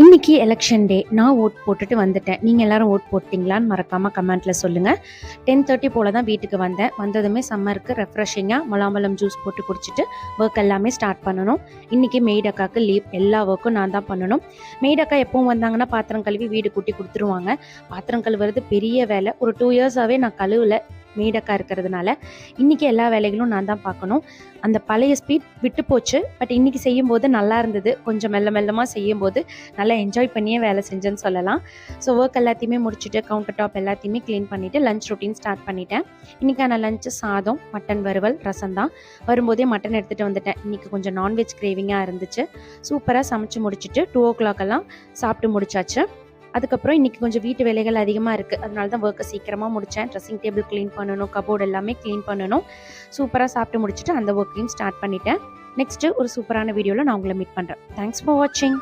இன்னைக்கு எலெக்ஷன் டே. நான் ஓட் போட்டுட்டு வந்துட்டேன். நீங்கள் எல்லாரும் ஓட் போட்டிங்களான்னு மறக்காமல் கமெண்ட்டில் சொல்லுங்கள். 10:30 போல் தான் வீட்டுக்கு வந்தேன். வந்ததுமே சம்மருக்கு ரெஃப்ரெஷிங்காக முலாம்பழம் ஜூஸ் போட்டு குடிச்சிட்டு ஒர்க் எல்லாமே ஸ்டார்ட் பண்ணணும். இன்றைக்கி மெய்ட் அக்காவுக்கு லீவ். எல்லா ஒர்க்கும் நான் தான் பண்ணணும். மெய்ட் அக்கா எப்பவும் வந்தாங்கன்னா பாத்திரம் கழுவி வீடு கூட்டி கொடுத்துருவாங்க. பாத்திரம் கழுவுறது பெரிய வேலை. ஒரு 2 இயர்ஸாகவே நான் கழுவலை. மெய்டக்கா இருக்கிறதுனால இன்றைக்கி எல்லா வேலைகளும் நான் தான் பார்க்கணும். அந்த பழைய ஸ்பீட் விட்டு போச்சு. பட் இன்றைக்கி செய்யும்போது நல்லா இருந்தது. கொஞ்சம் மெல்லமாக செய்யும்போது நல்லா என்ஜாய் பண்ணியே வேலை செஞ்சேன்னு சொல்லலாம். ஸோ ஒர்க் எல்லாத்தையுமே முடிச்சுட்டு கவுண்டர் டாப் எல்லாத்தையுமே க்ளீன் பண்ணிவிட்டு லஞ்ச் ரொட்டீன் ஸ்டார்ட் பண்ணிட்டேன். இன்றைக்கான லஞ்சு சாதம், மட்டன் வறுவல், ரசம் தான். வரும்போதே மட்டன் எடுத்துகிட்டு வந்துட்டேன். இன்றைக்கி கொஞ்சம் நான்வெஜ் கிரேவிங்காக இருந்துச்சு. சூப்பராக சமைச்சு முடிச்சுட்டு 2 o'clock சாப்பிட்டு முடிச்சாச்சு. அதுக்கப்புறம் இன்றைக்கி கொஞ்சம் வீட்டு வேலைகள் அதிகமாக இருக்குது. அதனால தான் ஒர்க்கை சீக்கிரமாக முடித்தேன். ட்ரெஸ்ஸிங் டேபிள் க்ளீன் பண்ணணும், கபோர்டு எல்லாமே க்ளீன் பண்ணணும். சூப்பராக சாப்பிட்டு முடிச்சுட்டு அந்த ஒர்க்கையும் ஸ்டார்ட் பண்ணிட்டேன். நெக்ஸ்ட்டு ஒரு சூப்பரான வீடியோவில் நான் உங்களை மீட் பண்ணுறேன். தேங்க்ஸ் ஃபார் வாட்சிங்.